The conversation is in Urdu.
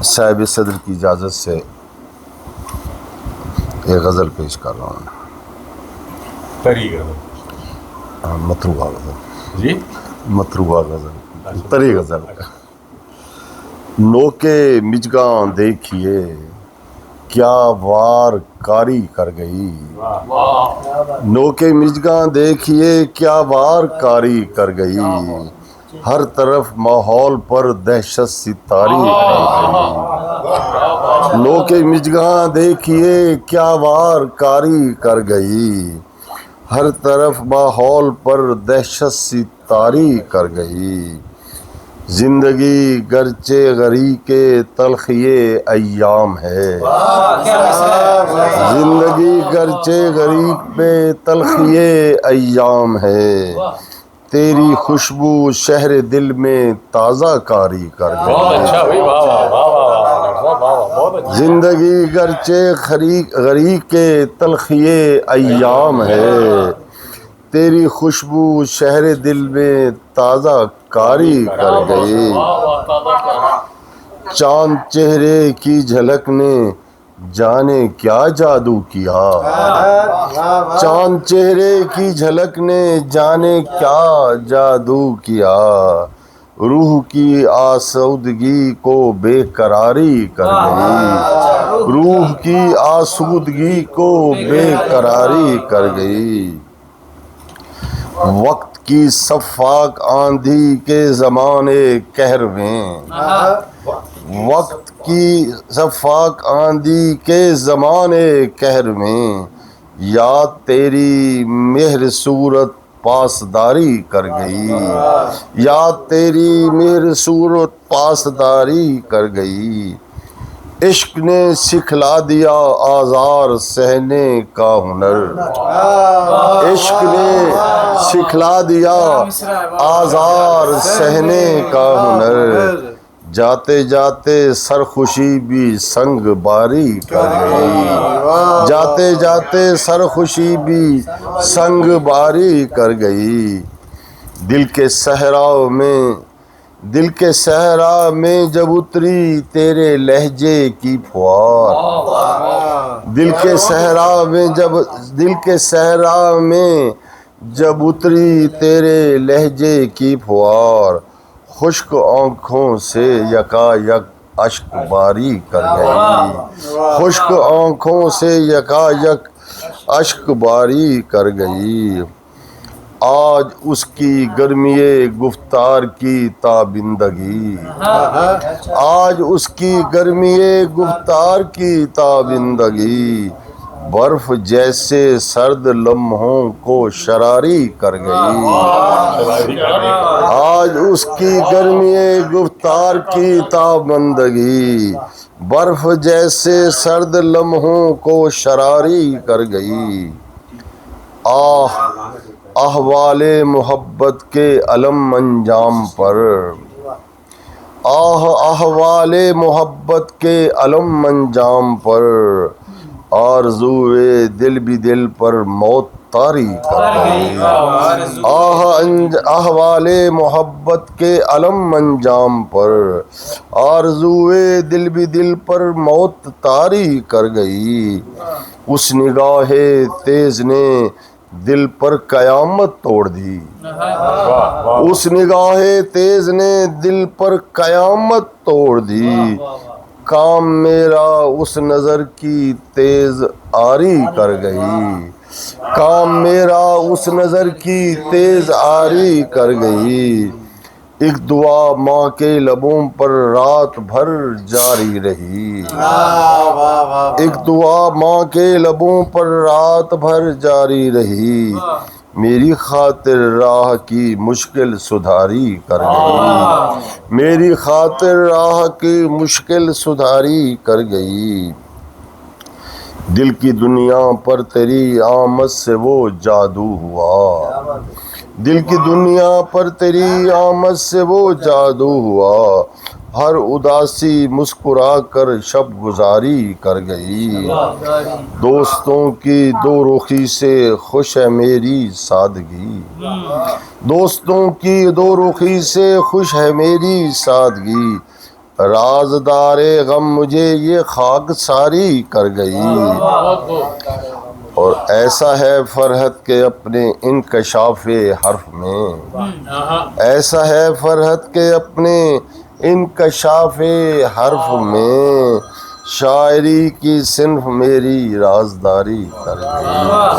صاحب صدر کی اجازت سے ایک غزل پیش کر رہا ہوں. متروبہ غزل. جی متروبہ غزل، تری غزل. نوکے مجگاں دیکھیے کیا وار کاری کر گئی. نوکے مجگاں دیکھیے کیا وار کاری کر گئی. ہر طرف ماحول پر دہشت سی طاری کر گئی. نوکے مجگاں دیکھیے کیا وار کاری کر گئی. ہر طرف ماحول پر دہشت سی طاری کر گئی. زندگی گرچہ غریق تلخیِ ایام ہے. زندگی گرچہ غریق پہ تلخیِ ایام ہے. تیری خوشبو شہر دل میں تازہ کاری کر گئی. زندگی گرچہ غریق تلخیِ ایام ہے. تیری خوشبو شہر دل میں تازہ کاری کر گئی. چاند چہرے کی جھلک نے جانے کیا جادو کیا. چاند چہرے کی جھلک نے جانے کیا جادو کیا. روح کی آسودگی کو بے قراری کر گئی. روح کی آسودگی کو بے قراری کر گئی. وقت کی سفاک آندھی کے زمانے قہر میں. وقت کی سفاک آندھی کے زمانے قہر میں. یاد تیری مہر صورت پاسداری کر گئی. یاد تیری مہر صورت پاسداری کر گئی. عشق نے سکھلا دیا آزار سہنے کا ہنر. عشق نے سکھلا دیا آزار سہنے کا ہنر. جاتے جاتے سرخوشی بھی سنگ باری کر گئی. جاتے جاتے سرخوشی بھی سنگ باری کر گئی. دل کے صحرا میں جب اتری تیرے لہجے کی پھوار. دل کے صحرا میں جب اتری تیرے لہجے کی پھوار. خشک آنکھوں سے یکا یک اشک باری کر گئی. خشک آنکھوں سے یکا یک اشک باری کر گئی. آج اس کی گرمی گفتار کی تابندگی. آج اس کی گرمی گفتار کی تابندگی. برف جیسے سرد لمحوں کو شراری کر گئی. آج اس کی گرمی گفتار کی تابندگی. برف جیسے سرد لمحوں کو شراری کر گئی. احوال محبت کے علم انجام پر. احوال محبت کے علم انجام پر. آرزوئے دل بھی دل پر موت طاری کر گئی. احوال محبت کے علم انجام پر. آرزوئے دل بھی دل پر موت طاری کر گئی. اس نگاہ تیز نے دل پر قیامت توڑ دی. اس نگاہ تیز نے دل پر قیامت توڑ دی. کام میرا اس نظر کی تیز آری کر گئی. کام میرا اس نظر کی تیز آری کر گئی. ایک دعا ماں کے لبوں پر رات بھر جاری رہی. ایک دعا ماں کے لبوں پر رات بھر جاری رہی. میری خاطر راہ کی مشکل سدھاری کر گئی. میری خاطر راہ کی مشکل سدھاری کر گئی. دل کی دنیا پر تیری آمد سے وہ جادو ہوا. دل کی دنیا پر تیری آمد سے وہ جادو ہوا. ہر اداسی مسکرا کر شب گزاری کر گئی، دوستوں کی دو رخی سے خوش ہے میری سادگی، دوستوں کی دو رخی سے خوش ہے میری سادگی، رازدار غم مجھے یہ خاک ساری کر گئی، اور ایسا ہے فرحت کے اپنے انکشاف حرف میں، ایسا ہے فرحت کے اپنے انکشاف حرف میں، شاعری کی صنف میری رازداری کر گئی۔